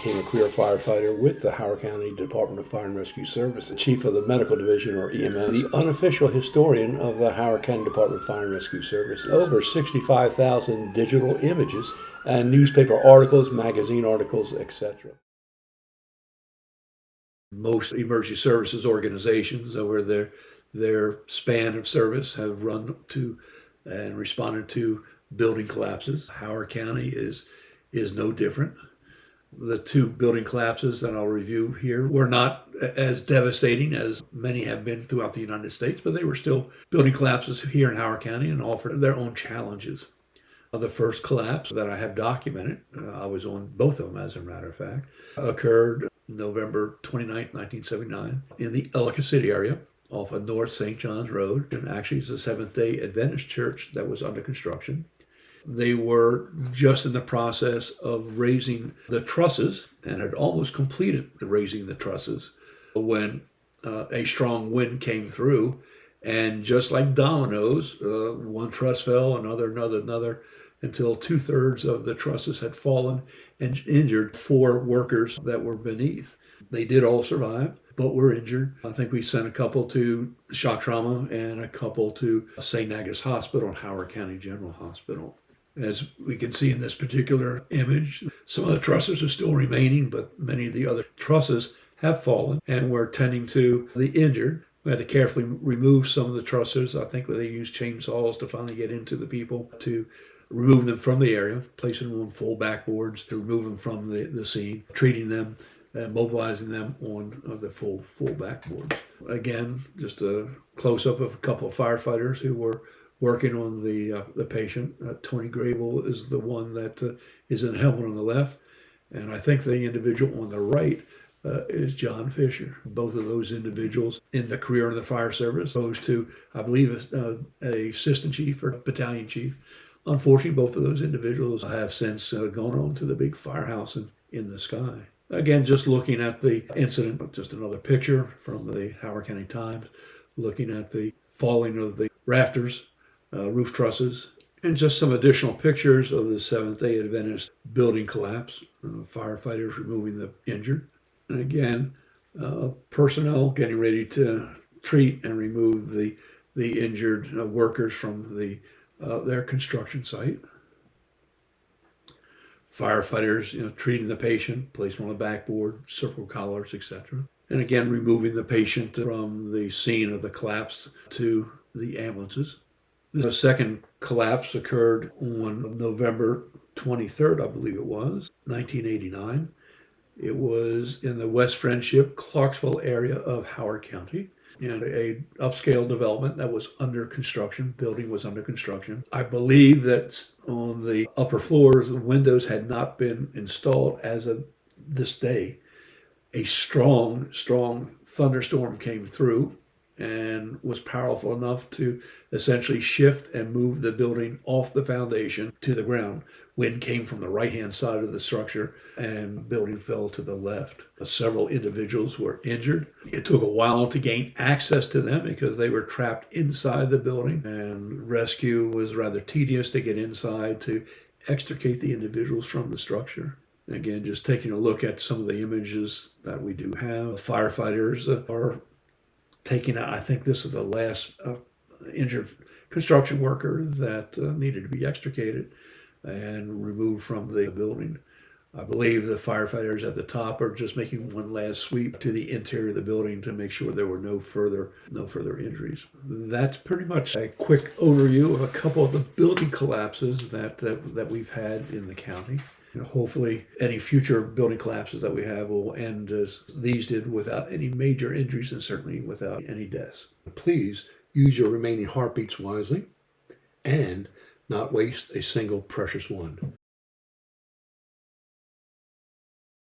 became a career firefighter with the Howard County Department of Fire and Rescue Service, the chief of the medical division, or EMS, the unofficial historian of the Howard County Department of Fire and Rescue Services. Over 65,000 digital images and newspaper articles, magazine articles, etc. Most emergency services organizations over their span of service have run to and responded to building collapses. Howard County is no different. The two building collapses that I'll review here were not as devastating as many have been throughout the United States, but they were still building collapses here in Howard County and offered their own challenges. The first collapse that I have documented, I was on both of them as a matter of fact, occurred November 29, 1979 in the Ellicott City area off of North St. John's Road. And actually it's a Seventh-day Adventist church that was under construction. They were just in the process of raising the trusses and had almost completed raising the trusses when a strong wind came through. And just like dominoes, one truss fell, another, until 2/3 of the trusses had fallen and injured 4 workers that were beneath. They did all survive, but were injured. I think we sent a couple to shock trauma and a couple to St. Agnes Hospital and Howard County General Hospital. As we can see in this particular image, some of the trusses are still remaining, but many of the other trusses have fallen, and we're tending to the injured. We had to carefully remove some of the trusses. I think they used chainsaws to finally get into the people to remove them from the area, placing them on full backboards to remove them from the scene, treating them, mobilizing them on the full backboards. Again, just a close-up of a couple of firefighters who were working on the patient. Tony Grable is the one that is in the helmet on the left, and I think the individual on the right is John Fisher. Both of those individuals in the career in the fire service, opposed to, I believe, a assistant chief or battalion chief. Unfortunately, both of those individuals have since gone on to the big firehouse in the sky. Again, just looking at the incident, just another picture from the Howard County Times, looking at the falling of the rafters, roof trusses, and just some additional pictures of the Seventh-day Adventist building collapse, firefighters removing the injured. And again, personnel getting ready to treat and remove the injured workers from their construction site. Firefighters, treating the patient, placing on a backboard, circle collars, etc. And again, removing the patient from the scene of the collapse to the ambulances. The second collapse occurred on November 23rd, I believe it was, 1989. It was in the West Friendship, Clarksville area of Howard County, in a upscale development that was under construction. Building was under construction. I believe that on the upper floors, the windows had not been installed as of this day. A strong thunderstorm came through and was powerful enough to essentially shift and move the building off the foundation to the ground. Wind came from the right-hand side of the structure and the building fell to the left. Several individuals were injured. It took a while to gain access to them because they were trapped inside the building, and rescue was rather tedious to get inside to extricate the individuals from the structure. Again, just taking a look at some of the images that we do have. Firefighters are taking out, I think this is the last injured construction worker that needed to be extricated and removed from the building. I believe the firefighters at the top are just making one last sweep to the interior of the building to make sure there were no further injuries. That's pretty much a quick overview of a couple of the building collapses that we've had in the county. Hopefully any future building collapses that we have will end as these did, without any major injuries and certainly without any deaths. Please use your remaining heartbeats wisely and not waste a single precious one.